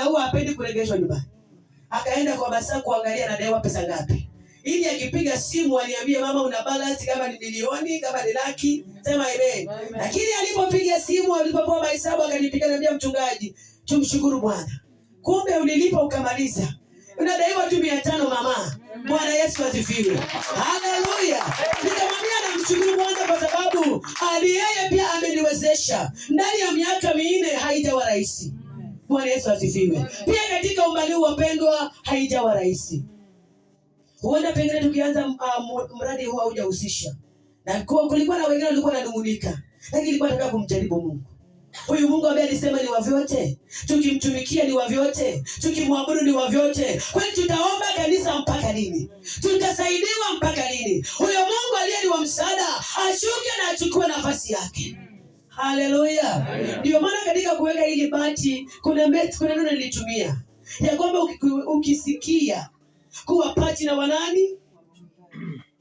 na huwa hapendi kuregeshwa nyumbani. Akaenda kwa basa kuangalia anadaiwa pesa ngapi, ili akipiga simu aniambie mama una balance, kama ni milioni kama ni laki, sema amen. Lakini alipopiga simu, alipopoa mahesabu, akanipiga niambia mchungaji, tumshukuru Bwana, kumbe ulilipa ukamaliza, unadaiwa tu 500 mama. Bwana Yesu asifiwe. Haleluya. Nikamwambia namshukuru Bwana kwa sababu yeye pia ameniwezesha. Ndani ya miaka 4 haijawa rahisi. Bwana Yesu asifiwe. Pia katika umbali wapendwa, haijawa rahisi. Huenda pengine tukianza mradi huu haujahusisha. Na kulikuwa na wengine walikuwa wananung'unika. Lakini ilikuwa nataka kumjaribu Mungu. Huyu Mungu ambaye alisema ni wa vyote, tukimtumikia ni wa vyote, tukimwabudu ni wa vyote. Kwani tutaomba kanisa mpaka lini? Tutasaidiwa mpaka lini? Huyo Mungu aliye ni wa msaada ashuke na achukue nafasi yake. Haleluya. Ndio maana katika kuweka hili bati kuna neno nilitumia ya kwamba ukisikia kuwa pati na wanani,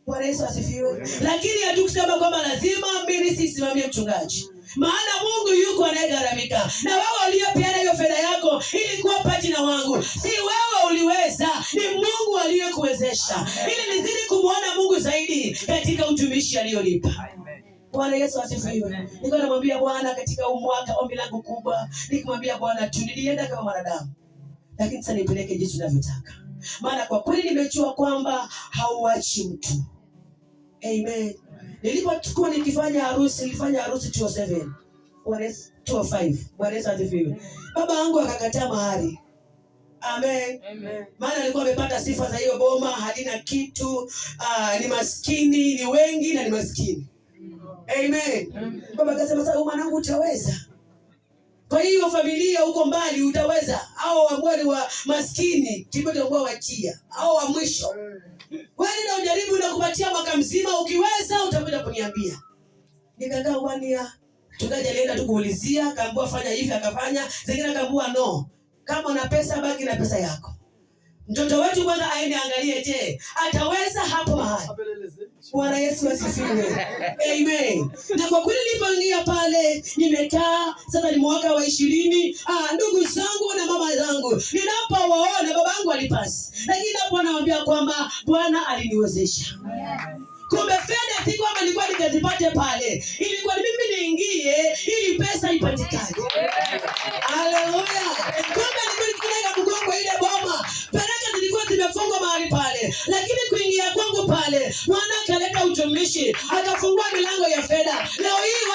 Bwana Yesu asifiwe. Lakini hatukusema kwamba lazima mimi sisimamie mchungaji. Maana Mungu yuko anayegharamika. Na wewe uliyepeana hiyo fedha yako ili kuwa pati na wangu, si wewe uliweza, ni Mungu aliyekuwezesha. Ili nizidi kumuona Mungu zaidi katika utumishi aliyonipa. Bwana Yesu asifiwe. Niko namwambia Bwana katika mwaka ombi langu kubwa, nikimwambia Bwana nilienda kama mwanadamu, lakini sasa nipeleke jinsi unavyotaka. Maana kwa kweli nimejua kwamba hauachi mtu. Amen. Nilipokuwa nikifanya harusi, nilifanya harusi 2007. 2005. Bwana Yesu asifiwe. Baba yangu akakataa mahari. Amen. Amen. Maana alikuwa amepata sifa za hiyo boma, halina kitu, ni maskini, ni wengi na ni maskini. Amen. Baba akasema sasa mwanangu utaweza. Kwa hiyo familia huko mbali utaweza, au ambao ni wa maskini, kibote ambao wachia, au wa mwisho. Wewe ndio ujaribu na kupatia mwaka mzima, ukiweza utakuja kuniambia. Nikakaa 1 year. Tukaja alienda tu kuulizia, akaambiwa fanya hivi akafanya, zingine akaambiwa no. Kama una pesa baki na pesa yako. Mtoto wetu kwanza aende angalie je, ataweza hapo mahali. Bwana Yesu asifiwe. Amen. Na kwa kweli nilipoingia pale, nimekaa, sasa ni mwaka wa 20. Ndugu zangu na mama zangu, ninapowaona babangu alipasi. Lakini hapo anawaambia kwamba Bwana aliniwezesha. Kumbe fedha si kwamba nilikuwa nikazipate pale. Ilikuwa ni mimi niingie ili pesa ipatikane. Haleluya. Kumbe nilikuwa nikilenga mgongo ile boma. Baraka zilikuwa zimefungwa mahali pale. Lakini kuingia kwangu pale, Bwana akaleta utumishi, akafungua milango ya fedha. Leo hii